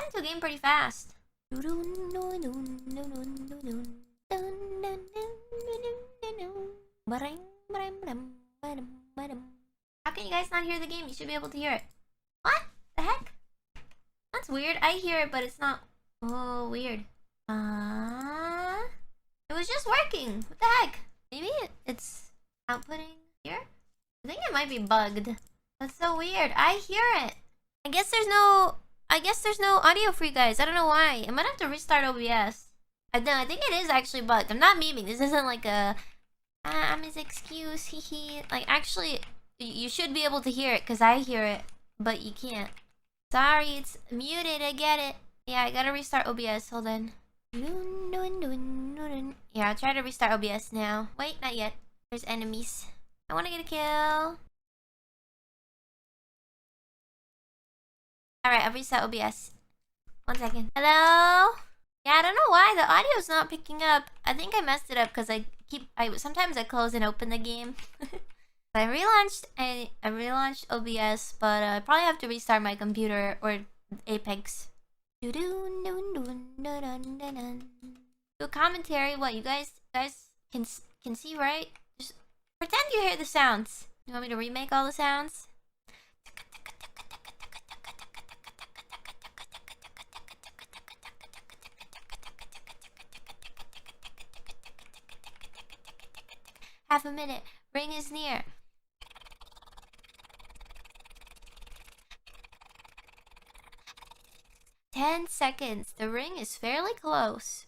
got into a game pretty fast. How can you guys not hear the game? You should be able to hear it. What the heck? That's weird. I hear it, but it's not. Oh, weird. It was just working. What the heck? Maybe it's outputting here? I think it might be bugged. That's so weird. I hear it. I guess there's no audio for you guys. I don't know why. I might have to restart OBS. No, I think it is actually bugged. I'm not memeing. This isn't like a I'm his excuse. Hee. Like actually you should be able to hear it because I hear it, but you can't. Sorry, it's muted. I get it. Yeah, I gotta restart OBS. Hold on. Yeah, I'll try to restart OBS now. Wait, not yet. There's enemies. I want to get a kill. Alright, I'll reset OBS. 1 second. Hello? Yeah, I don't know why the audio's not picking up. I think I messed it up because sometimes I close and open the game. I relaunched OBS, but I probably have to restart my computer or Apex. Do a commentary. What you guys can see, right? Just pretend you hear the sounds. You want me to remake all the sounds? Half a minute. Ring is near. "10 seconds. The ring is fairly close.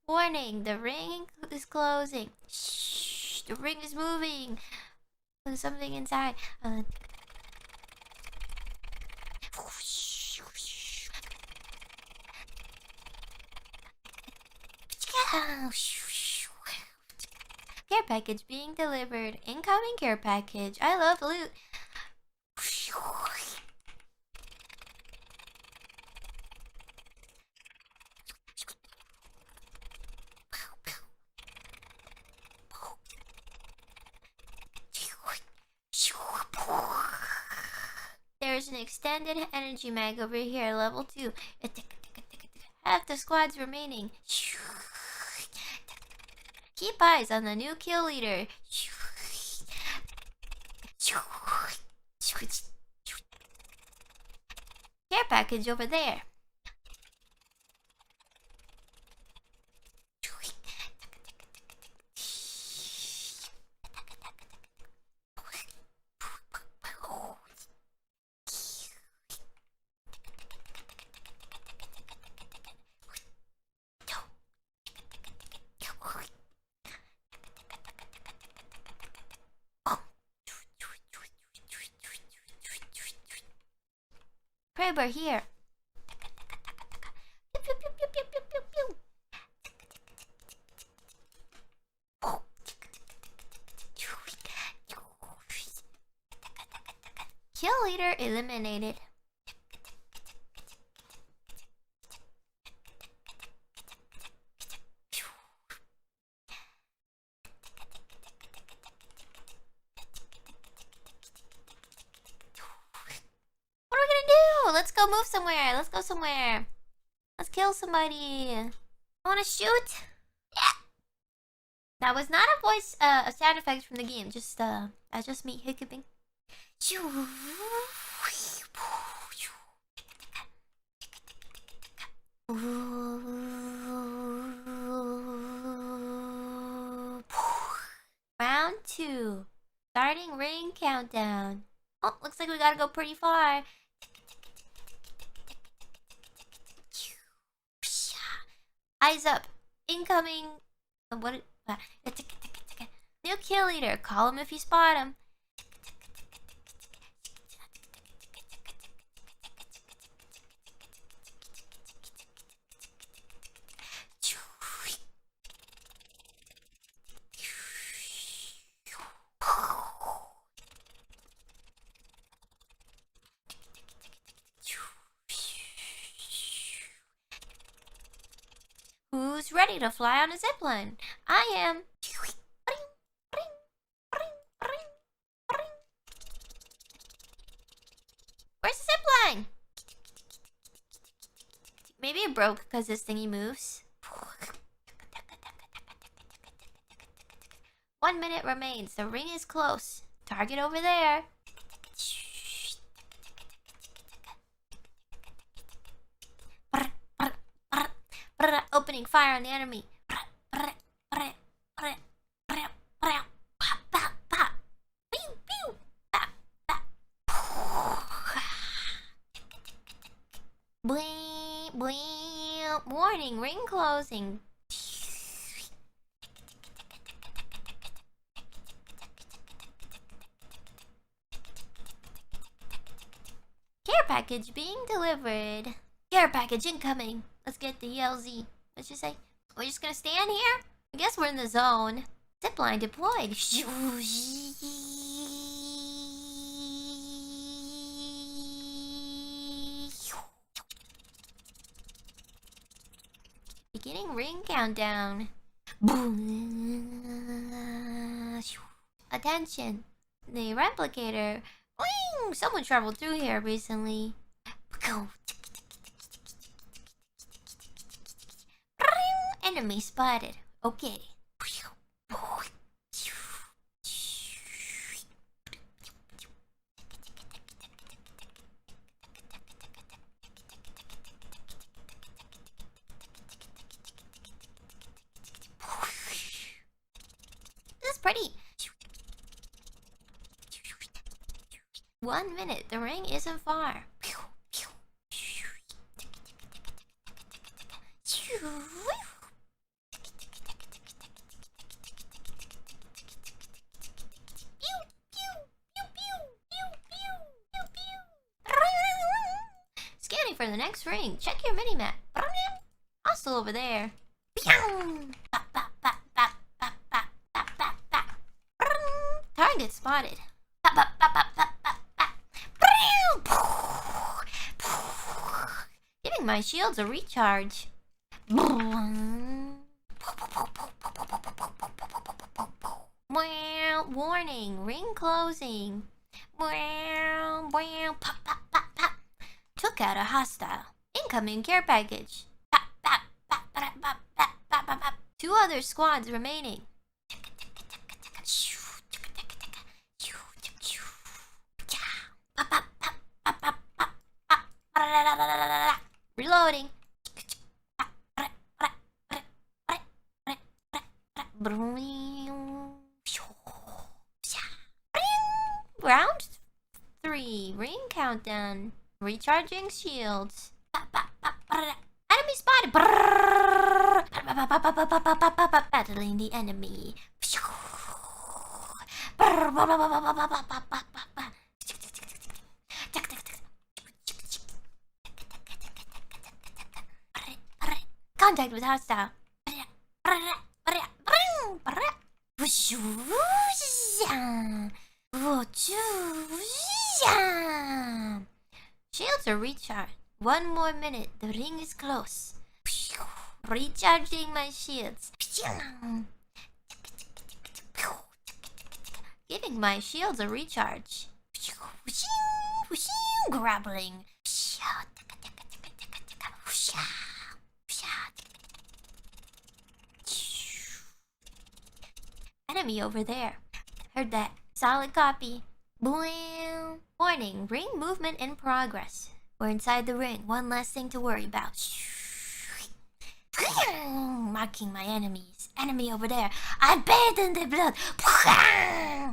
Warning, the ring is closing. Shh, the ring is moving. There's something inside. Care package being delivered. Incoming care package. I love loot. There's an extended energy mag over here, level 2. Half the squad's remaining. Keep eyes on the new kill leader. Care package over there. Crabber here. Kill leader eliminated. What are we gonna do? Let's go move somewhere. Let's go somewhere. Let's kill somebody. I wanna shoot. Yeah. That was not a voice, a sound effect from the game. That's just me hiccuping. Round 2. Starting ring countdown. Oh, looks like we gotta go pretty far. Eyes up. Incoming. What? New kill leader. Call him if you spot him. Who's ready to fly on a zipline? I am. Maybe it broke because this thingy moves. 1 minute remains. The ring is close. Target over there. Opening fire on the enemy. Bling, bling. Warning, ring closing. Care package being delivered. Care package incoming. Let's get the ELZ. Let's just say, we're just gonna stand here? I guess we're in the zone. Zipline deployed. Beginning ring countdown. Attention. The replicator. Wing! Someone traveled through here recently. Enemy spotted. Okay. This is pretty. 1 minute. The ring isn't far. Scanning for the next ring. Check your mini-map. Hostile over there. Target spotted. Giving my shields a recharge. Warning, ring closing. Took out a hostile. Incoming care package. 2 other squads remaining. Reloading. Round 3. Ring countdown. Recharging shields. Enemy spotted. Battling the enemy. Contact with hostile. Shields are recharged. 1 more minute. The ring is close. Recharging my shields. Giving my shields a recharge. Grappling. Enemy over there. Heard that. Solid copy. Boom. Warning, ring movement in progress. We're inside the ring. One less thing to worry about. Marking my enemies. Enemy over there. I bathed in the blood.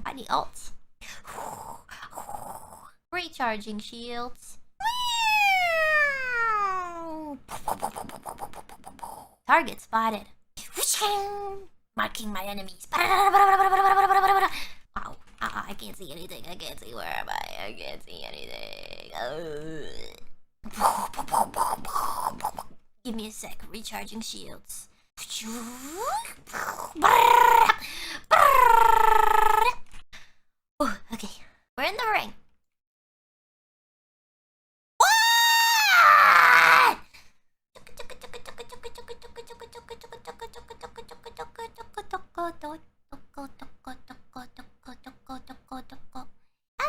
I need ults. Recharging shields. Target spotted. Marking my enemies. Wow. I can't see anything. I can't see. Where am I? I can't see anything. Give me a sec. Recharging shields. Oh, okay. We're in the ring.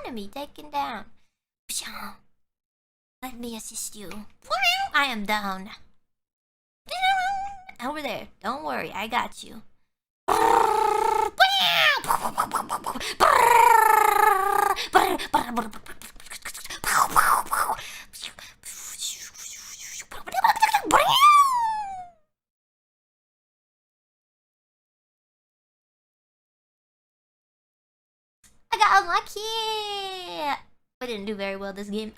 Enemy taken down. Let me assist you. I am down. over there. Don't worry, I got you. I got unlucky. I didn't do very well this game.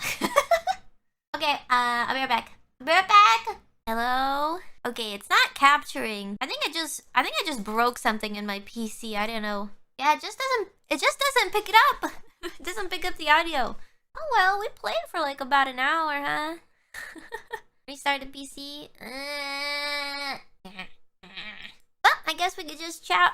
Okay, I'll be right back. I'll be right back. Hello? Okay, it's not capturing. I think I just broke something in my PC. I don't know. Yeah, it just doesn't pick it up. It doesn't pick up the audio. Oh well, we played for like about an hour, huh? Restart the PC. Well, I guess we could just chat.